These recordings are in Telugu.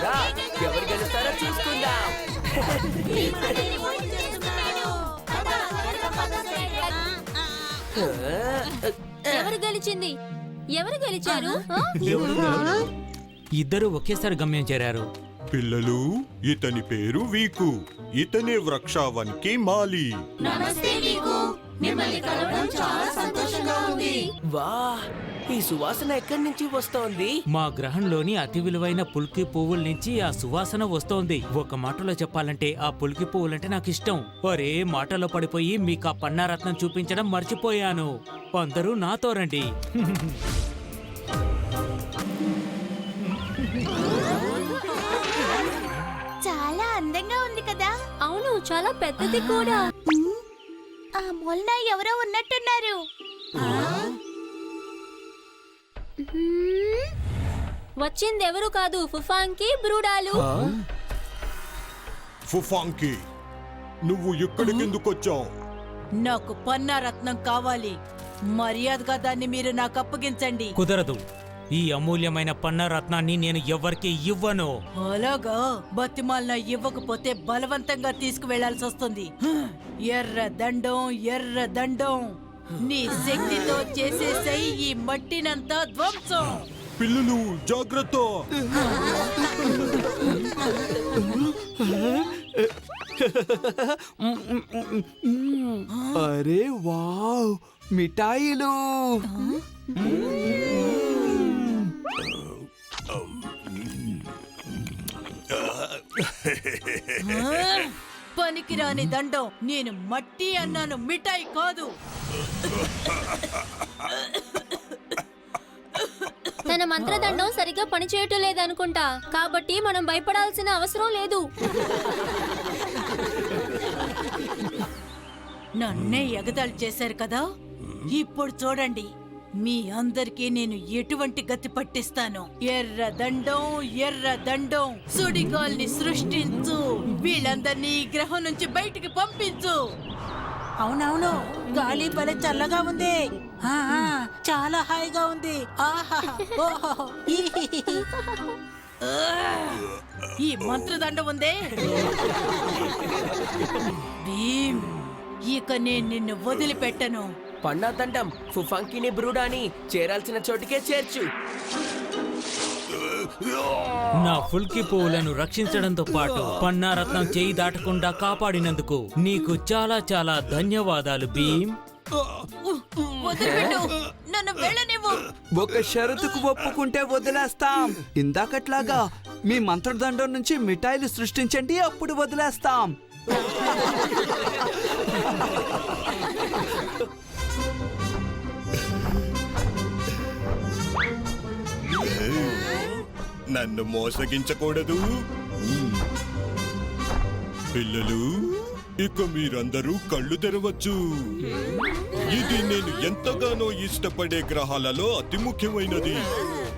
పదా ఎవరు గెలుస్తారో చూసుకుందాం. ఎవరు గెలిచింది? ఎవరు గెలిచారు? ఇద్దరు ఒకేసారి గమ్యం చేరారు. పిల్లలు, ఇతని పేరు వీకు. ఇతనే వృక్షావనికి మాలి. వా, ఈ సువాసన ఎక్కడి నుంచి వస్తోంది? మా గ్రహంలోని అతి విలువైన పుల్కి పువ్వుల నుంచి ఆ సువాసన వస్తోంది. ఒక మాటలో చెప్పాలంటే ఆ పుల్కి పువ్వులంటే నాకు ఇష్టం. ఒరే, మాటలో పడిపోయి మీకు ఆ పన్నారత్నం చూపించడం మర్చిపోయాను. అందరూ నాతో రండి. చాలా అందంగా ఉంది కదా. అవును, చాలా పెద్దది కూడా. ఆ మూలన ఎవరో ఉన్నట్టున్నారు. వచ్చింది ఎవరు కాదు, ఫుఫాంకి బ్రూడాలు. ఫుఫాంకి, నువ్వు ఇక్కడికెందుకొచ్చావు? నాకు పన్నారత్నం కావాలి. మర్యాదగా దాన్ని మీరు నాకు అప్పగించండి. కుదరదు. ఈ అమూల్యమైన పన్నారత్నాన్ని నేను ఎవ్వరికి ఇవ్వను. అలాగా? బతిమాలన ఇవ్వకపోతే బలవంతంగా తీసుకువెళ్లాల్సి వస్తుంది. ఎర్ర దండం, ఎర్ర దండం. నీ శక్తితో చేసేసై ఈ మట్టినంతా ధ్వంసం. పిల్లలు జాగ్రత్త! అరే వావ్, మిఠాయిలు! పనికిరాని దండం. నేను మట్టి అన్నాను, మిఠాయి కాదు. తన మంత్రదండం సరిగ్గా పనిచేయటం లేదనుకుంటా, కాబట్టి మనం భయపడాల్సిన అవసరం లేదు. నన్నే ఎగతాళి చేశారు కదా, ఇప్పుడు చూడండి మీ అందరికీ నేను ఎటువంటి గతి పట్టిస్తాను. ఎర్ర దండం, ఎర్ర దండం. సుడిగాల్ని సృష్టించు. వీళ్ళందరినీ ఈ గ్రహం నుంచి బయటికి పంపించు. అవునవును, గాలి భలే చల్లగా ఉంది. చాలా హాయిగా ఉంది. ఈ మంత్రదండం ఉందే భీమ్, ఇక నేను నిన్ను వదిలిపెట్టను. పన్నాదండం ఫుఫాంకిని బ్రూడాని చేరాల్సిన చోటికే చేర్చు. నా ఫుల్కి పువ్వులను రక్షించడంతో పాటు పన్నారత్నం చేయి దాటకుండా కాపాడినందుకు నీకు చాలా చాలా ధన్యవాదాలు భీమ్. వదిలిపెట్టు, నన్ను వెళ్ళనివ్వు. ఒక షరతుకు ఒప్పుకుంటే వదిలేస్తాం. ఇందాకట్లాగా మీ మంత్రదండం నుంచి మిఠాయిలు సృష్టించండి, అప్పుడు వదిలేస్తాం. నన్ను మోసగించకూడదు. పిల్లలు, ఇక మీరందరూ కళ్ళు తెరవచ్చు. ఇది నేను ఎంతగానో ఇష్టపడే గ్రహాలలో అతి ముఖ్యమైనది.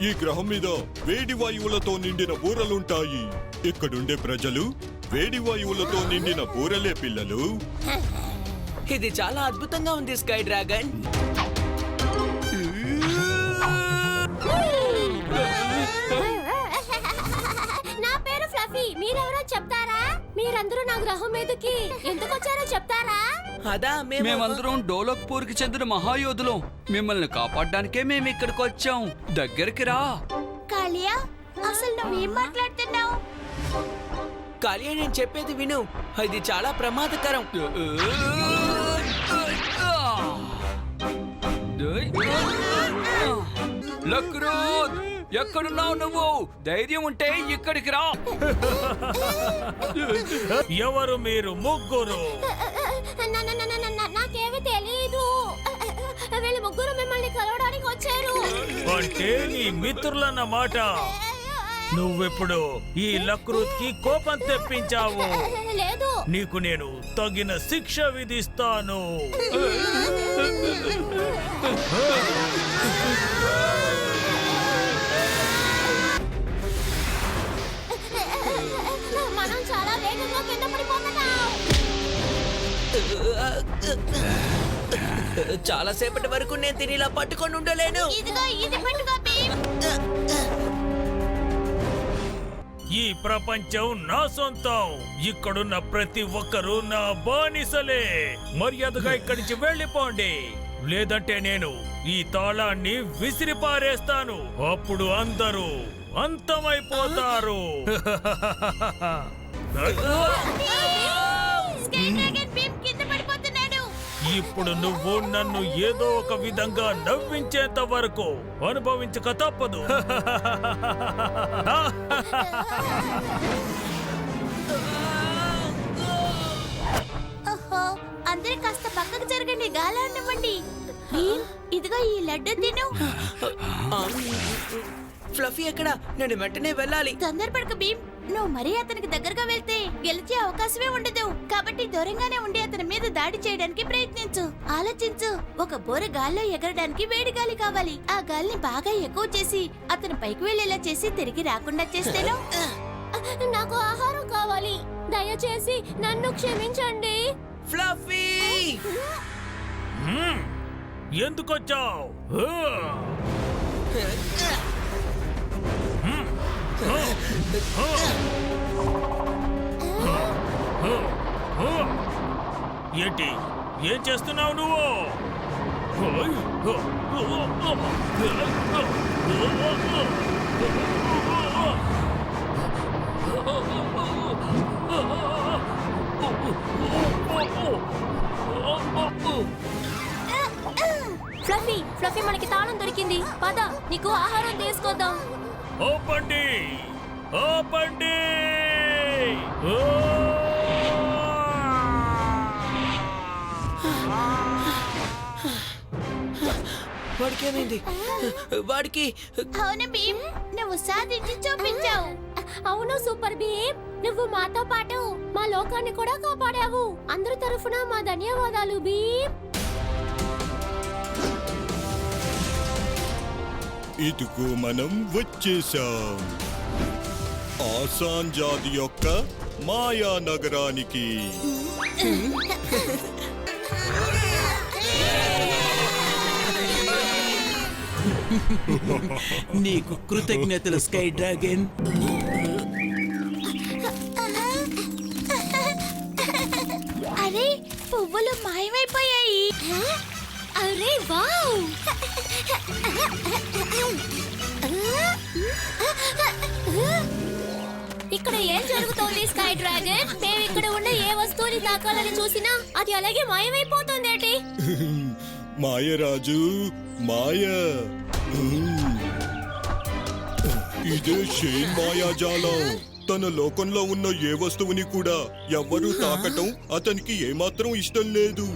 ఈ గ్రహం మీద వేడి వాయువులతో నిండిన బూరలుంటాయి. ఇక్కడుండే ప్రజలు వేడి వాయువులతో నిండిన బూరలే పిల్లలు. ఇది చాలా అద్భుతంగా ఉంది స్కై డ్రాగన్. నా పేరు ఫ్లఫీ. మీరెవరో చెప్తారా? మీరందరూ నా గ్రహం మీదకి ఎందుకు వచ్చారో చెప్తారా? అదా, మేమందరం డోలక్పూర్ కి చెందిన మహాయోధులం. మిమ్మల్ని కాపాడడానికే మేము ఇక్కడికి వచ్చాం. దగ్గరికి రా. కాళియా, అసలు నువ్వేం మాట్లాడుతున్నావు? కాళియా, నేను చెప్పేది విను. ఇది చాలా ప్రమాదకరం. లక్రోద్, ఎక్కడున్నావు నువ్వు? ధైర్యం ఉంటే ఇక్కడికి రా. ఎవరు మీరు ముగ్గురు? నాకేమీ తెలీదు. వీళ్ళు ముగ్గురు మిమ్మల్ని కలవడానికి వచ్చారు. అంటే నీ మిత్రులన్నమాట. నువ్వెప్పుడు ఈ లక్రూత్ కి కోపం తెప్పించావు. లేదు, నీకు నేను తగిన శిక్ష విధిస్తాను. మనం చాలా వేగంగా కింద పడిపోతున్నాం. చాలా సేపటి వరకు నేను తిని ఇలా పట్టుకొని ఉండలేను. ఇదిగో ఇది పట్టుకో భీమ్. ఈ ప్రపంచం నా సొంతం. ఇక్కడున్న ప్రతి ఒక్కరూ నా బానిసలే. మర్యాదగా ఇక్కడి నుంచి వెళ్ళిపోండి, లేదంటే నేను ఈ తాళాన్ని విసిరిపారేస్తాను. అప్పుడు అందరూ అంతమైపోతారు. స్కై డ్రాగన్ భీమ్ కింద పడిపోతున్నాడు. ఇప్పుడు నువ్వు నన్ను ఏదో ఒక విధంగా నవ్వించేంత వరకు అనుభవించక తప్పదు. ఓహో, అందరూ కాస్త పక్కకు జరగండి, గాలాడనివ్వండి. భీమ్, ఇదిగో ఈ లడ్డు తిను. ఫ్లఫీ ఎక్కడ? నేను వెంటనే వెళ్ళాలి. తొందరపడకు భీమ్, నువ్వు మరీ అతనికి దగ్గరగా వెళ్తే గెలిచే అవకాశమే ఉండదు. కాబట్టి దూరంగానే ఉండి అతని మీద దాడి చేయడానికి ప్రయత్నించు. ఆలోచించు, ఒక బోర గాల్లో ఎగరడానికి వేడి గాలి కావాలి. ఆ గాలిని బాగా ఎక్కువ చేసి అతను పైకి వెళ్ళేలా చేసి తిరిగి రాకుండా చేస్తేనో. నాకు ఆహారం కావాలి, దయచేసి నన్ను క్షమించండి. ఫ్లఫీ! ఎందుకొచ్చావు? ఏంటి? ఏం చేస్తున్నావు నువ్వు? ఫ్లఫీ, ఫ్లఫీ మనకి తాళం దొరికింది. పద, నీకు ఆహారం తీసుకొద్దాం. ఓపండి, ఓపండి! వాడికి ఏమైంది? వాడికి అవును భీమ్, నువ్వు సాధించి చూపించావు. అవును సూపర్ భీమ్, నువ్వు మాతో పాటు మా లోకాన్ని కూడా కాపాడావు. అందరి తరఫున మా ధన్యవాదాలు భీమ్. ఇదిగో మనం వచ్చేసాం ఆసాన్ జాతి యొక్క మాయా నగరానికి. నీకు కృతజ్ఞతలు స్కై డ్రాగన్. అరే, పువ్వులు మాయమైపోయాయి. అరే వావ్! ఇక్కడ ఏం జరుగుతోంది స్కై డ్రాగన్? మేము ఇక్కడ ఉన్న ఏ వస్తువుని తాకాలని చూసినా అది అలాగే మాయమైపోతుందేంటి? మాయరాజు మాయ. ఇదే షేన్ మాయాజాలం. తన లోకంలో ఉన్న ఏ వస్తువుని కూడా ఎవ్వరూ తాకటం అతనికి ఏమాత్రం ఇష్టం లేదు.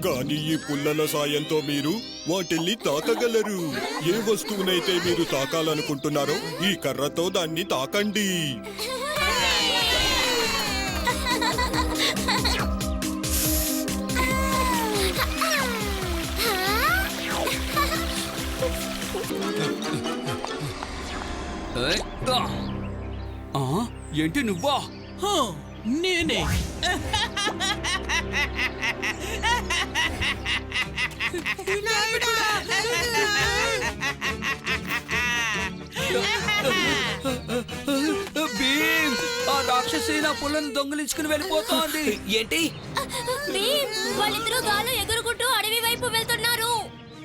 కానీ ఈ పుల్లల సాయంతో మీరు వాటిల్ని తాకగలరు. ఏ వస్తువునైతే మీరు తాకాలనుకుంటున్నారో ఈ కర్రతో దాన్ని తాకండి. ఏంటి నువ్వా? హా, నేనే. భీమ్, ఆ రాక్షసి నా పుల్లను దొంగిలించుకుని వెళ్ళిపోతోంది. ఏంటి? భీమ్, వాళ్ళిద్దరూ గాల్లో ఎగురుకుంటూ అడవి వైపు వెళ్తున్నారు.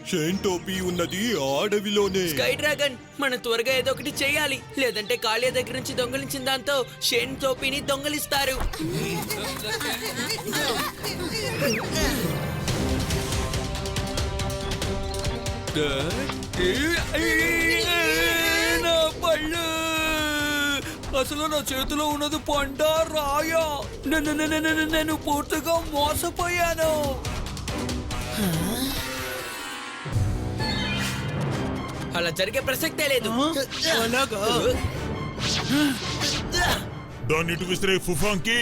షేన్ టోపీ ఉన్నది ఆ అడవిలోనే. స్కై డ్రాగన్, మనం త్వరగా ఏదో ఒకటి చేయాలి, లేదంటే కాళియా దగ్గర నుంచి దొంగలించిన దాంతో షేన్ టోపీని దొంగలిస్తారు. నా పళ్ళు! అసలు నా చేతిలో ఉన్నది పంట రాయా. నేను పూర్తిగా మోసపోయాను. అలా జరిగే ప్రసక్తే లేదు. అలాగా? దాన్ని ఇటు విసిరే ఫుఫాంకి.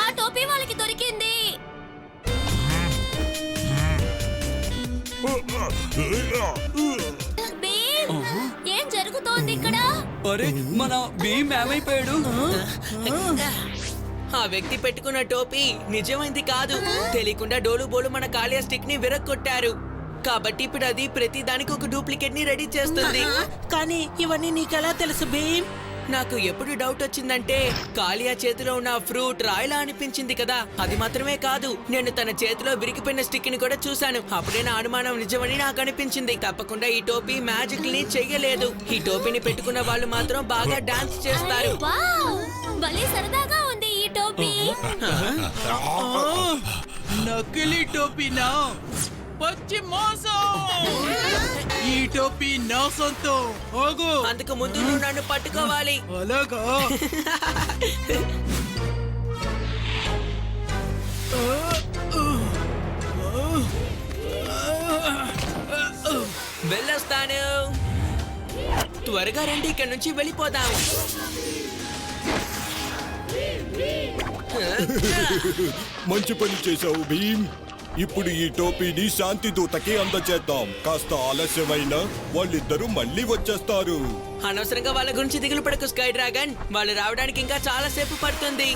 ఆ టోపీ వాళ్ళకి దొరికింది. భీమ్, ఏం జరుగుతోంది ఇక్కడ? అరే, మన భీమ్ ఏమైపోయాడు? ఆ వ్యక్తి పెట్టుకున్న టోపీ నిజమైంది కాదు. తెలియకుండా డోలు బోలు మన కాళియా స్టిక్ ని విరగొట్టారు. కాబట్టి ఇప్పుడు అది ప్రతి దానికి ఒక డూప్లికేట్ ని రెడీ చేస్తుంది. కానీ ఇవన్నీ నీకెలా తెలుసు భీమ్? నాకు ఎప్పుడు డౌట్ వచ్చిందంటే కాలియా చేతిలో ఉన్న ఫ్రూట్ రాయిలా అనిపించింది కదా. అది మాత్రమే కాదు, నేను తన చేతిలో విరిగిపోయిన స్టిక్ ని కూడా చూశాను. అప్పుడే నా అనుమానం నిజమని నాకు అనిపించింది. తప్పకుండా ఈ టోపీ మ్యాజిక్ ని చెయ్యలేదు. ఈ టోపీని పెట్టుకున్న వాళ్ళు మాత్రం బాగా డాన్స్ చేస్తారు. వావ్! భలే సరదాగా ఉంది ఈ టోపీ. నకిలీ టోపీనా? పచ్చి మోసం! ఈ టోపీ నా సొంతం. ఆగు! అందుకు ముందు నువ్వు నన్ను పట్టుకోవాలి. అలాగా? వెళ్ళొస్తాను. త్వరగా రండి, ఇక్కడి నుంచి వెళ్ళిపోదాం. మంచి పని చేశావు భీమ్. ఇప్పుడు ఈ టోపీని శాంతి దూతకి అందజేద్దాం. కాస్త ఆలస్యమైన వాళ్ళిద్దరూ మళ్ళీ వచ్చేస్తారు. అనవసరంగా వాళ్ళ గురించి దిగులు పడకు స్కై డ్రాగన్. వాళ్ళు రావడానికి ఇంకా చాలా సేపు పడుతుంది.